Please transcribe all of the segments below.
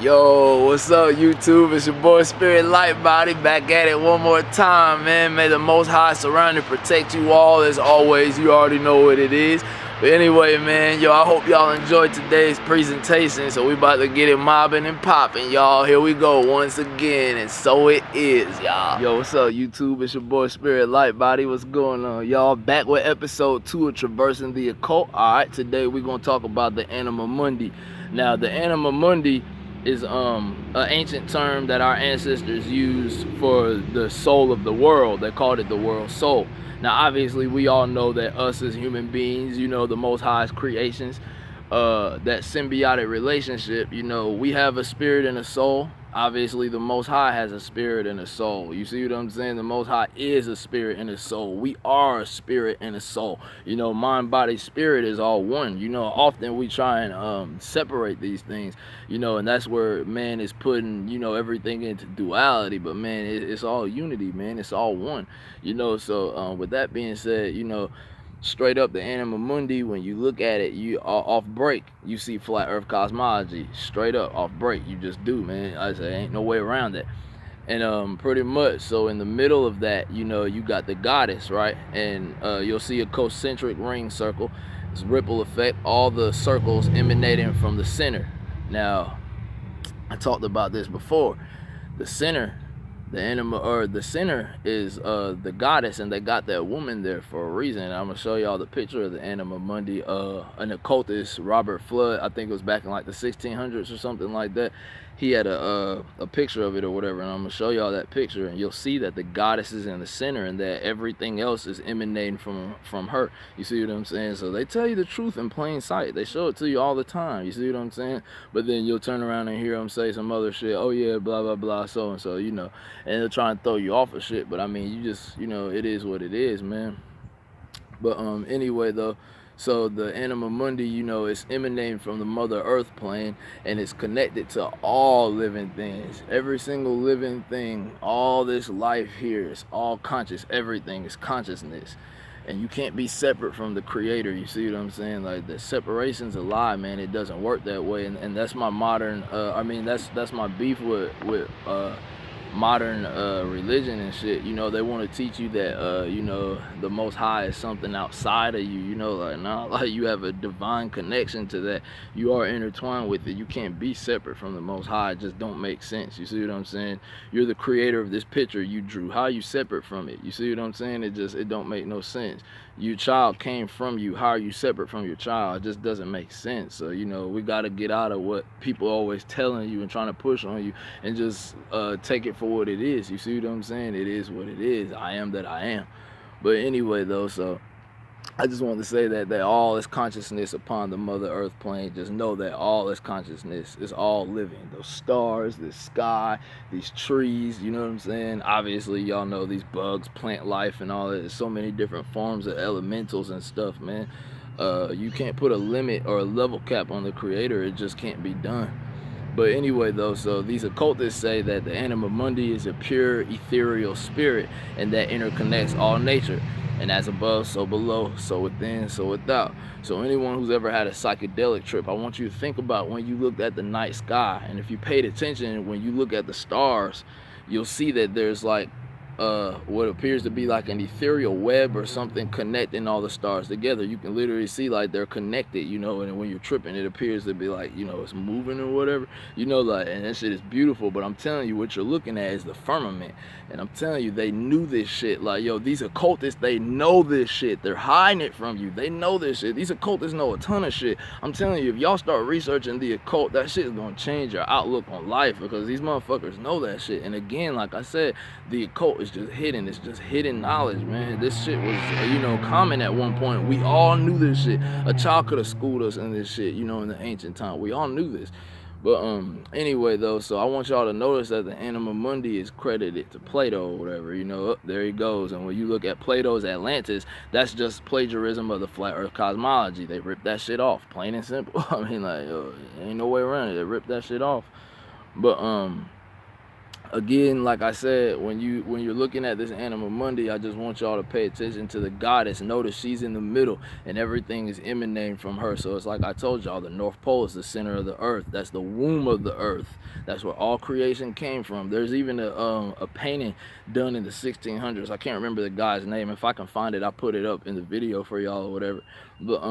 Yo, what's up, YouTube? It's your boy Spirit Lightbody back at it one more time, man. May the Most High surround and protect you all as always. You already know what it is. But anyway, man, yo, I hope y'all enjoyed today's presentation. So we about to get it mobbing and popping, y'all. Here we go once again, and so it is, y'all. Yo, what's up, YouTube? It's your boy Spirit Lightbody. What's going on, y'all? Back with episode 2 of Traversing the Occult. All right, today we're gonna talk about the Anima Mundi. Now, the Anima Mundi is an ancient term that our ancestors used for the soul of the world. They called it the world soul. Now obviously we all know that us as human beings, you know, the Most High's creations, that symbiotic relationship, you know, we have a spirit and a soul. Obviously the Most High has a spirit and a soul. You see what I'm saying? The Most High is a spirit and a soul. We are a spirit and a soul. You know, mind, body, spirit is all one. You know, often we try and separate these things, you know, and that's where man is putting, you know, everything into duality. But man, it's all unity, man. It's all one, you know. So with that being said, you know, straight up the Anima Mundi, when you look at it, you off break, you see flat earth cosmology. Straight up off break, you just do, man. I say ain't no way around that. And pretty much, so in the middle of that, you know, you got the goddess, right? And you'll see a concentric ring circle. It's ripple effect, all the circles emanating from the center. Now, I talked about this before. The center, the anima, or the center is the goddess, and they got that woman there for a reason. And I'm gonna show y'all the picture of the Anima Mundi. An occultist, Robert Flood, I think it was back in like the 1600s or something like that. He had a picture of it or whatever, and I'm gonna show y'all that picture, and you'll see that the goddess is in the center and that everything else is emanating from her. You see what I'm saying? So they tell you the truth in plain sight. They show it to you all the time. You see what I'm saying? But then you'll turn around and hear them say some other shit. Oh yeah, blah blah blah, so and so, you know, and they'll try and throw you off of shit. But I mean, you just, you know, it is what it is, man. But anyway though, so the Anima Mundi, you know, it's emanating from the Mother Earth plane, and it's connected to all living things. Every single living thing, all this life here is all conscious. Everything is consciousness. And you can't be separate from the creator. You see what I'm saying? Like, the separation's a lie, man. It doesn't work that way. And that's my modern, I mean, that's my beef with modern religion and shit. You know, they want to teach you that you know, the Most High is something outside of you. You know, like, nah, like, you have a divine connection to that. You are intertwined with it. You can't be separate from the Most High. It just don't make sense. You see what I'm saying? You're the creator of this picture you drew. How are you separate from it? You see what I'm saying? It don't make no sense. Your child came from you. How are you separate from your child? It just doesn't make sense. So, you know, we got to get out of what people are always telling you and trying to push on you, and just take it for what it is. You see what I'm saying? It is what it is. I am that I am. But anyway though, so I just wanted to say that all is consciousness upon the Mother Earth plane. Just know that all is consciousness. It's all living. Those stars, this sky, these trees, you know what I'm saying? Obviously, y'all know these bugs, plant life and all that. There's so many different forms of elementals and stuff, man. You can't put a limit or a level cap on the creator. It just can't be done. But anyway though, so these occultists say that the Anima Mundi is a pure ethereal spirit, and that interconnects all nature. And as above, so below, so within, so without. So anyone who's ever had a psychedelic trip, I want you to think about when you looked at the night sky, and if you paid attention, when you look at the stars, you'll see that there's like what appears to be like an ethereal web or something connecting all the stars together. You can literally see like they're connected, you know, and when you're tripping, it appears to be like, you know, it's moving or whatever, you know, like, and that shit is beautiful. But I'm telling you, what you're looking at is the firmament. And I'm telling you, they knew this shit. Like, yo, these occultists, they know this shit. They're hiding it from you. They know this shit. These occultists know a ton of shit. I'm telling you, if y'all start researching the occult, that shit is gonna change your outlook on life, because these motherfuckers know that shit. And again, like I said, the occult is just hidden. It's just hidden knowledge, man. This shit was, you know, common at one point. We all knew this shit. A child could have schooled us in this shit, you know, in the ancient time. We all knew this. But anyway though, so I want y'all to notice that the Anima Mundi is credited to Plato or whatever, you know. There he goes. And when you look at Plato's Atlantis, that's just plagiarism of the flat earth cosmology. They ripped that shit off, plain and simple. I mean, like, ain't no way around it. They ripped that shit off. But again, like I said, when you're looking at this Anima Mundi, I just want y'all to pay attention to the goddess. Notice she's in the middle and everything is emanating from her. So it's like I told y'all, the North Pole is the center of the earth. That's the womb of the earth. That's where all creation came from. There's even a painting done in the 1600s. I can't remember the guy's name. If I can find it, I'll put it up in the video for y'all or whatever. But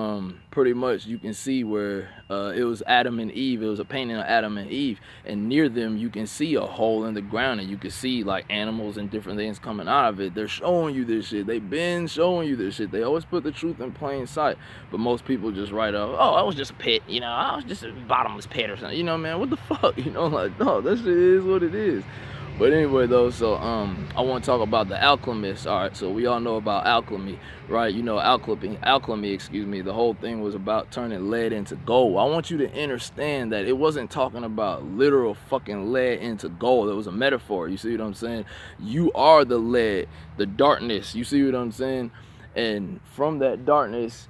pretty much you can see where it was Adam and Eve. It was a painting of Adam and Eve, and near them you can see a hole in the ground, and you can see like animals and different things coming out of it. They're showing you this shit. They've been showing you this shit. They always put the truth in plain sight, but most people just write up, oh, I was just a pit, you know, I was just a bottomless pit or something, you know, man, what the fuck, you know, like, no, that shit is what it is. But anyway, though, so I want to talk about the alchemists. All right, so we all know about alchemy, right? You know, alchemy, excuse me. The whole thing was about turning lead into gold. I want you to understand that it wasn't talking about literal fucking lead into gold. It was a metaphor. You see what I'm saying? You are the lead, the darkness. You see what I'm saying? And from that darkness,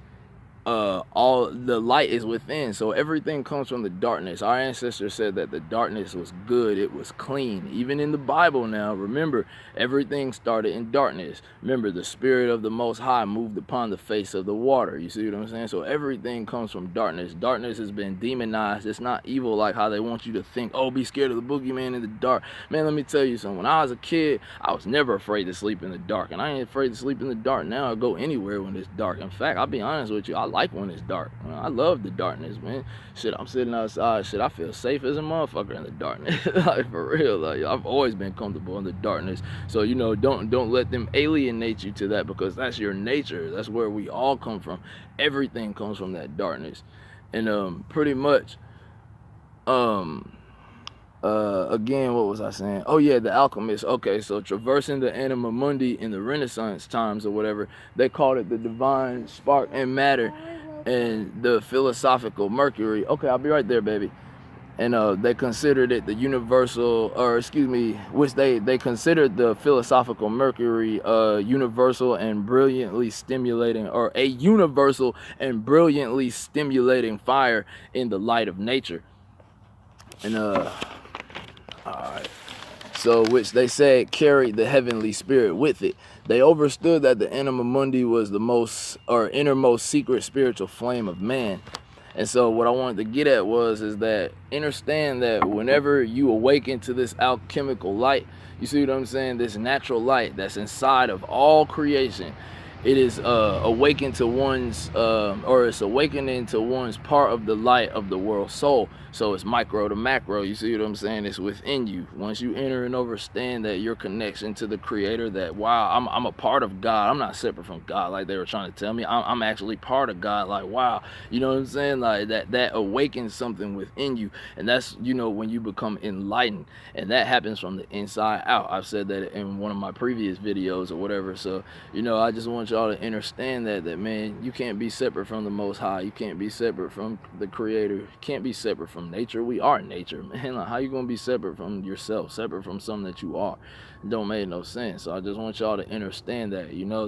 all the light is within, so everything comes from the darkness. Our ancestors said that the darkness was good, it was clean. Even in the Bible now, remember, everything started in darkness. Remember, the spirit of the Most High moved upon the face of the water. You see what I'm saying? So everything comes from darkness. Darkness has been demonized. It's not evil like how they want you to think, oh, be scared of the boogeyman in the dark. Man, let me tell you something. When I was a kid, I was never afraid to sleep in the dark, and I ain't afraid to sleep in the dark now. I go anywhere when it's dark. In fact, I'll be honest with you, I like when it's dark. I love the darkness, man. Shit, I'm sitting outside. Shit, I feel safe as a motherfucker in the darkness. Like, for real. Like, I've always been comfortable in the darkness. So, you know, don't let them alienate you to that, because that's your nature. That's where we all come from. Everything comes from that darkness. And pretty much, again, what was I saying? Oh yeah, the alchemists. Okay, so traversing the Anima Mundi in the Renaissance times or whatever, they called it the divine spark and matter and the philosophical Mercury. Okay, I'll be right there, baby. And they considered it the universal, or excuse me, which they considered the philosophical Mercury universal and brilliantly stimulating, or a universal and brilliantly stimulating fire in the light of nature. And alright. So, which they said carried the heavenly spirit with it. They understood that the Anima Mundi was the most, or innermost secret spiritual flame of man. And so what I wanted to get at is that understand that whenever you awaken to this alchemical light, you see what I'm saying, this natural light that's inside of all creation, it is awakened to one's or it's awakening to one's part of the light of the world soul. So it's micro to macro. You see what I'm saying? It's within you. Once you enter and understand that your connection to the creator, that wow, I'm a part of God. I'm not separate from God like they were trying to tell me. I'm actually part of God. Like, wow, you know what I'm saying? Like that awakens something within you. And that's, you know, when you become enlightened, and that happens from the inside out. I've said that in one of my previous videos or whatever. So, you know, I just want y'all to understand that man, you can't be separate from the Most High. You can't be separate from the creator. You can't be separate from nature. We are nature, man. Like, how you gonna be separate from yourself, separate from something that you are? It don't make no sense. So I just want y'all to understand that, you know,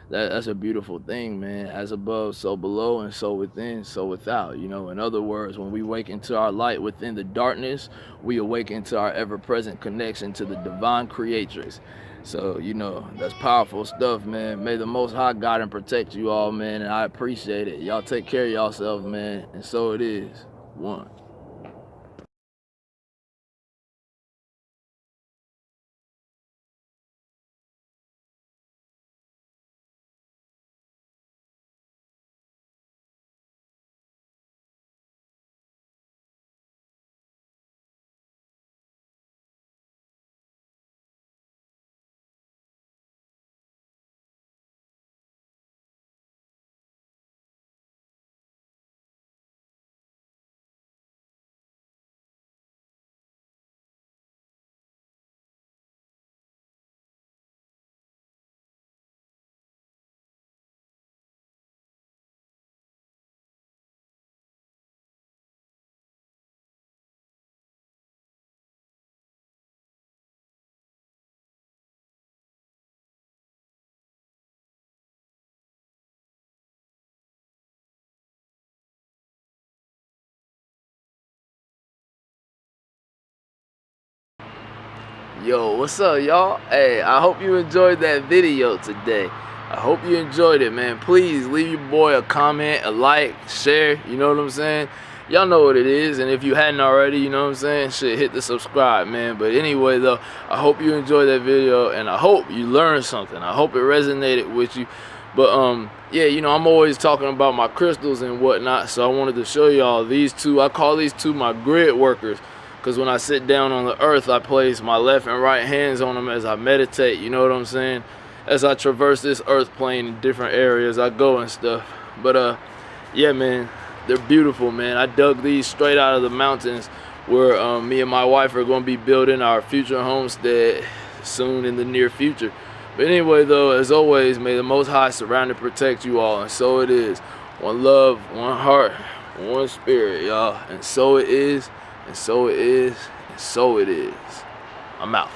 that's a beautiful thing, man. As above, so below, and so within, so without. You know, in other words, when we wake into our light within the darkness, we awaken to our ever-present connection to the divine creatrix. So, you know, that's powerful stuff, man. May the Most High guide and protect you all, man, and I appreciate it. Y'all take care of yourselves, man, and so it is. One. Yo, what's up, y'all? Hey, I hope you enjoyed that video today. I hope you enjoyed it, man. Please leave your boy a comment, a like, share, you know what I'm saying? Y'all know what it is, and if you hadn't already, you know what I'm saying, shit, hit the subscribe, man. But anyway, though, I hope you enjoyed that video, and I hope you learned something. I hope it resonated with you. But yeah, you know, I'm always talking about my crystals and whatnot, so I wanted to show y'all these two. I call these two my grid workers, because when I sit down on the earth, I place my left and right hands on them as I meditate, you know what I'm saying? As I traverse this earth plane in different areas I go and stuff. But yeah, man, they're beautiful, man. I dug these straight out of the mountains where me and my wife are going to be building our future homestead soon in the near future. But anyway, though, as always, may the Most High surround and protect you all, and so it is. One love, one heart, one spirit, y'all. And so it is, and so it is, and so it is. I'm out.